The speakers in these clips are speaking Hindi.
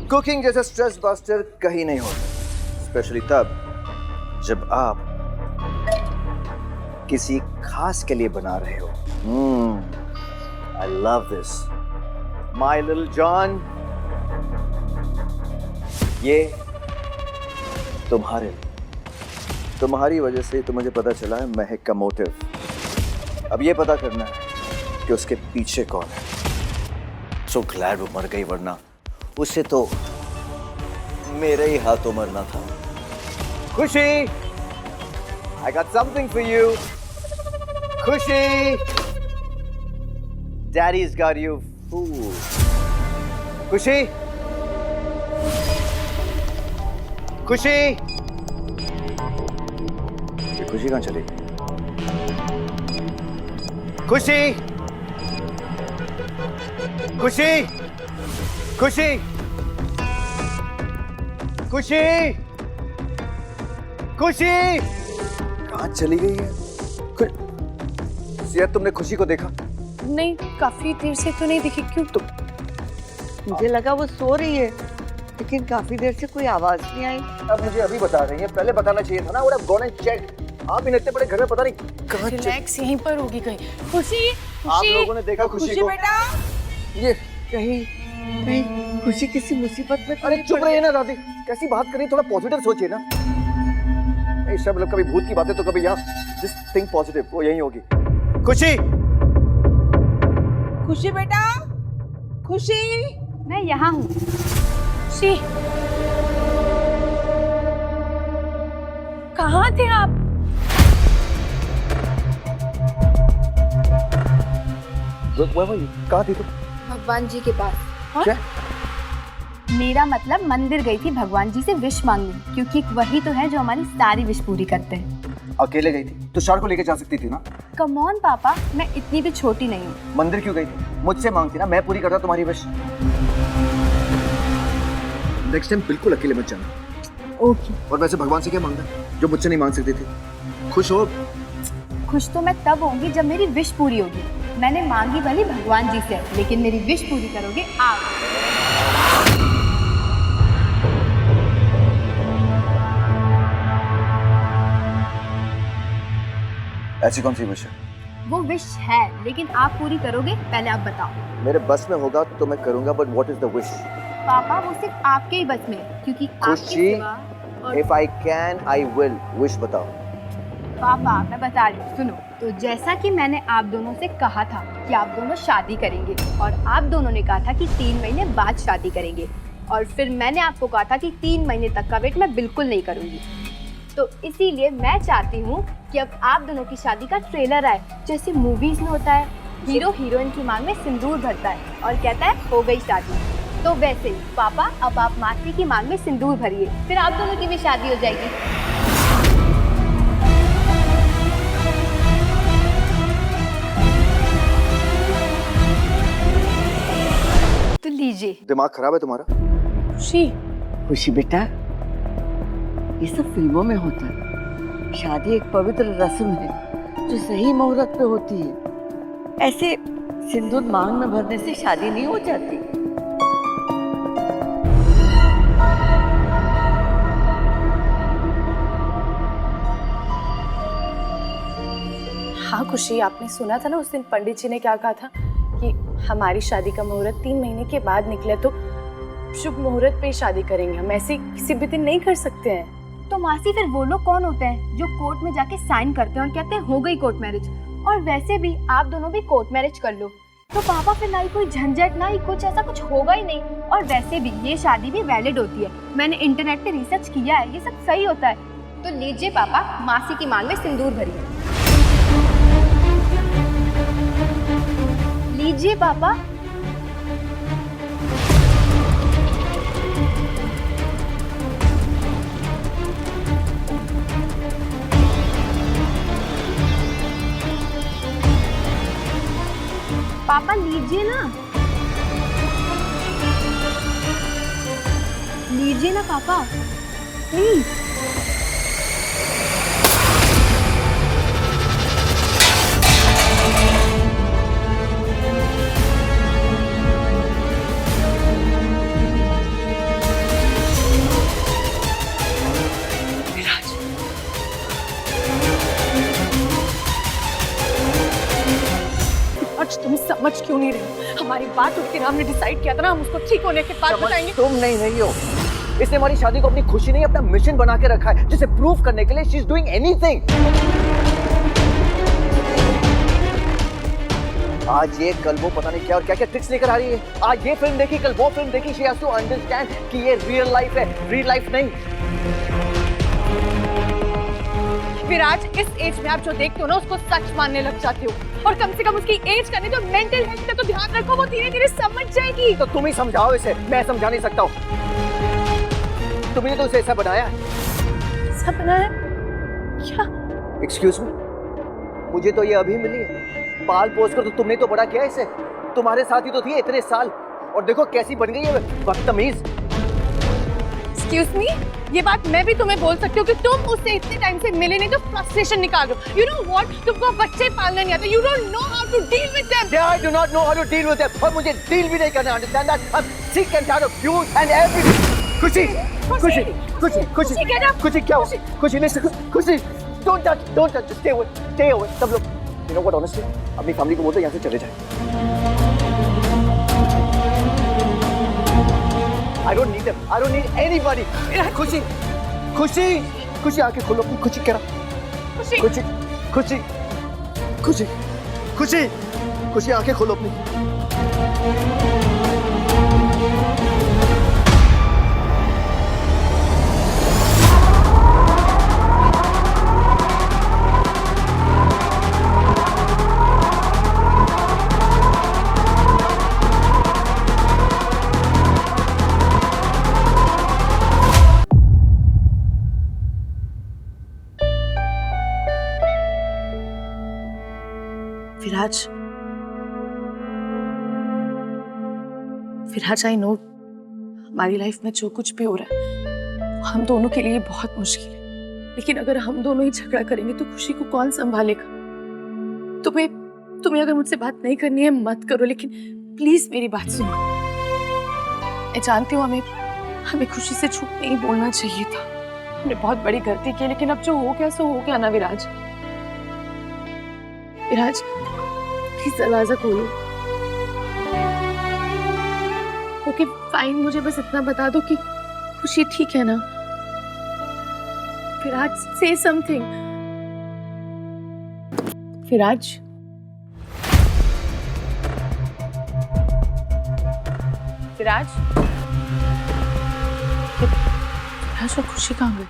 कुकिंग जैसा स्ट्रेस बस्टर कहीं नहीं होता, स्पेशली तब जब आप किसी खास के लिए बना रहे हो। I love this my little John. ये तुम्हारी वजह से तो मुझे पता चला है महक का मोटिव। अब ये पता करना है कि उसके पीछे कौन है। सो ग्लैड वो मर गई, वरना उसे तो मेरे ही हाथों मरना था। खुशी, I got something for you. खुशी, Daddy's got you fooled. खुशी, खुशी, ये खुशी कहाँ चली गई? खुशी, खुशी, खुशी, खुशी, खुशी कहाँ चली गई है? सिया, तुमने खुशी को देखा? नहीं, काफी देर से तो नहीं दिखी। क्यों? तुम? मुझे लगा वो सो रही है, लेकिन काफी देर से कोई आवाज नहीं आई। अब मुझे अभी बता रही है, पहले बताना चाहिए था ना। और अब गॉन एंड चेक। आप इन इतने बड़े घर में पता नहीं कहाँ रिलैक्स, यहीं पर होगी कहीं। खुशी, आप खुशी, लोगों ने देखा खुशी को? बेटा, ये कहीं खुशी किसी मुसीबत में। अरे चुप रहिए ना दादी, कैसी बात करिए, थोड़ा पॉजिटिव सोचिए ना। सब लोग कभी भूत की बातें तो कभी यहाँ जस्ट थिंक पॉजिटिव, वो यही होगी। खुशी, खुशी बेटा, खुशी, मैं यहाँ हूँ। खुशी, कहाँ थे आप? कहाँ थी तुम? भगवान जी के पास। क्या? मेरा मतलब मंदिर गई थी भगवान जी से विश मांगने, क्योंकि वही तो है जो हमारी सारी विश पूरी करते हैं। अकेले गई थी तो शार को लेके जा सकती थी ना। कम ऑन पापा, मैं इतनी भी छोटी नहीं हूँ। मंदिर क्यों गई थी? मुझसे मांगती ना, मैं पूरी करता तुम्हारी विश। नेक्स्ट टाइम बिल्कुल अकेले मत जाना। ओके। और वैसे भगवान से क्या मांगना जो मुझसे नहीं मांग सकती थी? खुश हो? खुश तो मैं तब होंगी जब मेरी विश पूरी होगी। मैंने मांगी भली भगवान जी से, लेकिन मेरी विश पूरी करोगे आप। ऐसी कौन सी विश है? वो विश है, लेकिन आप पूरी करोगे, पहले आप बताओ। मेरे बस में होगा तो मैं करूंगा, but what is the wish? पापा, वो सिर्फ आपके ही बस में है, क्योंकि आपके खुशी, सिवा और... if I can, I will. Wish बताओ। पापा, मैं बता रही हूँ, सुनो। तो जैसा कि मैंने आप दोनों से कहा था कि आप दोनों शादी करेंगे, और आप दोनों ने कहा था कि 3 महीने बाद शादी करेंगे, और फिर मैंने आपको कहा था कि 3 महीने तक का वेट मैं बिल्कुल नहीं करूँगी। तो इसीलिए मैं चाहती हूँ कि अब आप दोनों की शादी का ट्रेलर आए, जैसे मूवीज में होता है, हीरो हीरोइन की मांग में सिंदूर भरता है और कहता है हो गई शादी। तो वैसे ही पापा, अब आप मासी की मांग में सिंदूर भरिए, फिर आप दोनों की भी शादी हो जाएगी। तो लीजिए। दिमाग खराब है तुम्हारा? खुशी, खुशी बेटा, ये सब फिल्मों में होता है। शादी एक पवित्र रस्म है जो सही मुहूर्त पे होती है। ऐसे सिंदूर मांग में भरने से शादी नहीं हो जाती। हाँ खुशी, आपने सुना था ना उस दिन पंडित जी ने क्या कहा था कि हमारी शादी का मुहूर्त 3 महीने के बाद निकले तो शुभ मुहूर्त पे शादी करेंगे। हम ऐसे किसी भी दिन नहीं कर सकते हैं। तो मासी, फिर वो लोग कौन होते हैं जो कोर्ट में जाके साइन करते हैं और कहते हैं हो गई कोर्ट मैरिज? और वैसे भी आप दोनों भी कोर्ट मैरिज कर लो तो पापा फिर ना ही कोई झंझट, ना ही कुछ ऐसा कुछ होगा ही नहीं। और वैसे भी ये शादी भी वैलिड होती है, मैंने इंटरनेट पे रिसर्च किया है, ये सब सही होता है। तो लीजिए पापा, मासी की मांग में सिंदूर भरिए। लीजिए पापा। पापा लीजिए ना, लीजिए ना पापा, प्लीज। क्यों नहीं रही? हमारी बात हुई थी ना, हमने डिसाइड किया था ना, हम उसको ठीक होने के बाद बताएंगे। तुम नहीं रही हो। इसने हमारी शादी को अपनी खुशी नहीं अपना मिशन बना के रखा है, जिसे प्रूव करने के लिए शी इज डूइंग एनीथिंग। आज ये कल वो, पता नहीं क्या और क्या क्या ट्रिक्स लेकर आ रही है। आज ये फिल्म देखी, कल वो फिल्म देखी। शी हैज टू अंडरस्टैंड कि ये रियल लाइफ है, रियल लाइफ नहीं। विराज, इस एज में आप जो देखते हो ना, उसको सच मानने लग जाते हो। और कम से कम उसकी एज का नहीं तो मेंटल हेल्थ का तो ध्यान रखो, वो धीरे धीरे समझ जाएगी। तो तुम ही समझाओ इसे, मैं समझा नहीं सकता हूँ। तुमने तो उसे ऐसा बनाया। सब बनाया क्या? एक्सक्यूज मी, मुझे तो ये अभी मिली है। पाल पोस कर तो तुमने तो बड़ा किया इसे। तुम्हारे साथ ही तो थी इतने साल, और देखो कैसी बन गई है बदतमीज। एक्सक्यूज मी, ये बात मैं भी तुम्हें बोल सकती हूँ कि तुम उससे इतने टाइम से मिले नहीं तो फ्रस्ट्रेशन निकाल दो। यू नो व्हाट, तुमको बच्चे पालना नहीं आता। You don't know how to deal with them. I do not know how to deal with them, और मुझे डील भी नहीं करना। Understand that? I'm sick and tired of you and everything. खुशी, खुशी, खुशी, खुशी, खुशी क्या हुआ? खुशी नहीं, खुशी, don't touch, stay away, सब लोग। You know what, honestly, अपनी फैमिली को बोलते यहाँ से चले जाए। I don't need them. I don't need anybody. खुशी, खुशी, खुशी आके खोलो अपनी। खुशी कह रहा। खुशी, खुशी, खुशी, खुशी, खुशी, खुशी आके खोलो अपनी। विराज, विराज, आई नो हमारी लाइफ में जो कुछ भी हो रहा है हम दोनों के लिए बहुत मुश्किल है, लेकिन अगर हम दोनों ही झगड़ा करेंगे तो खुशी को कौन संभालेगा? तुम्हें अगर मुझसे बात नहीं करनी है मत करो, लेकिन प्लीज मेरी बात सुनो। मैं जानती हूँ हमें खुशी से झूठ नहीं बोलना चाहिए था। हमने बहुत बड़ी गलती की, लेकिन अब जो हो गया सो हो गया ना। विराज, विराज, प्लीज दरवाजा खोलो। ओके फाइन, मुझे बस इतना बता दो कि खुशी ठीक है ना। विराज, से समथिंग। विराज, विराज, विराज और खुशी कहाँ गई?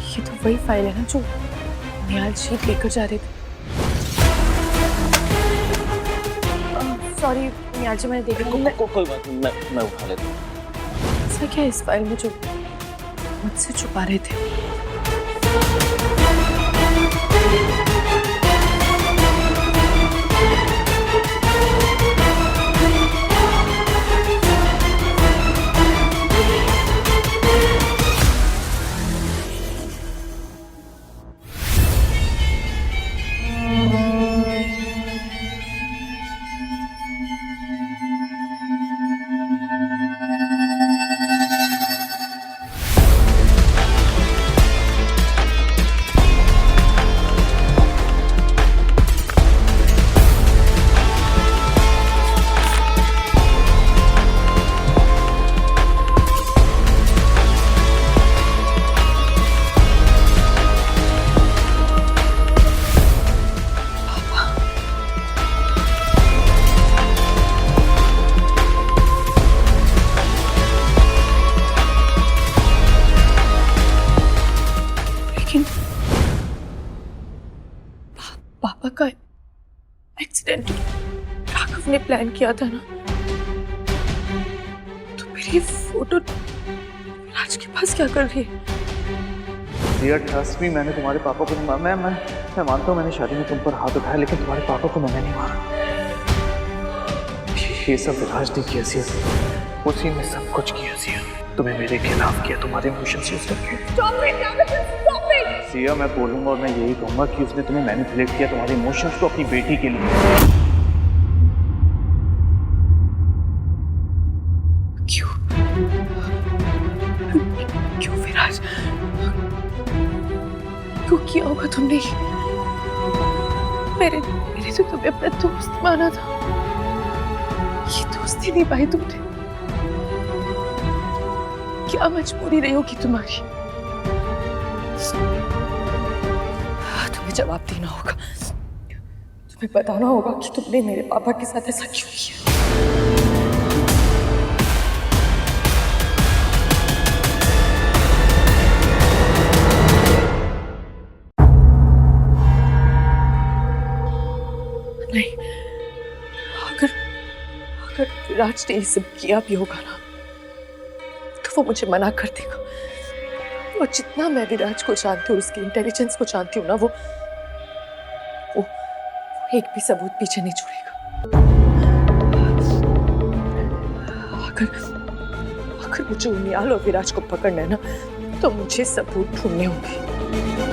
ये तो वही फाइल है ना जो निहाल शीट लेकर जा रहे थे। सॉरी निहाल जी, मैंने देखा। कोई बात नहीं, मैं उठा लेता हूँ। ऐसा क्या है इस फाइल में जो मुझसे छुपा रहे थे? पापा का एक्सीडेंट राघव ने प्लान किया था ना, तो मेरी फोटो राज के पास क्या कर रही है? डियर ट्रस्ट मी, मैंने तुम्हारे पापा को नहीं मारा। मैं मानता हूँ मैंने शादी में तुम पर हाथ उठाया, लेकिन तुम्हारे पापा को मैंने नहीं मारा। ये सब विराज ने की हैसियत, उसी में सब कुछ की हैसियत। तुम्हें मेरे खिलाफ किया, तुम्हारे इमोशंस यूज करके। Stop it, Stop it! Siya, मैं बोलूंगा और मैं यही कहूंगा कि उसने तुम्हें मैनिपुलेट किया तुम्हारे इमोशंस को अपनी बेटी के लिए। क्यों क्यों विराज, क्यों किया होगा तुमने? मेरे तो तुम्हें अपना दोस्त माना था, ये दोस्ती नहीं पाई तुमने। क्या मजबूरी रही होगी तुम्हारी? तुम्हें जवाब देना होगा, तुम्हें बताना होगा कि तुमने मेरे पापा के साथ ऐसा क्यों किया। नहीं, अगर विराज ने ये सब किया भी होगा ना, तो वो मुझे मना कर देगा। और जितना मैं विराज को जानती हूँ, उसकी इंटेलिजेंस को जानती हूँ ना, वो एक भी सबूत पीछे नहीं छोड़ेगा। अगर मुझे उनियाल और विराज को पकड़ना है ना, तो मुझे सबूत ढूंढने होंगे।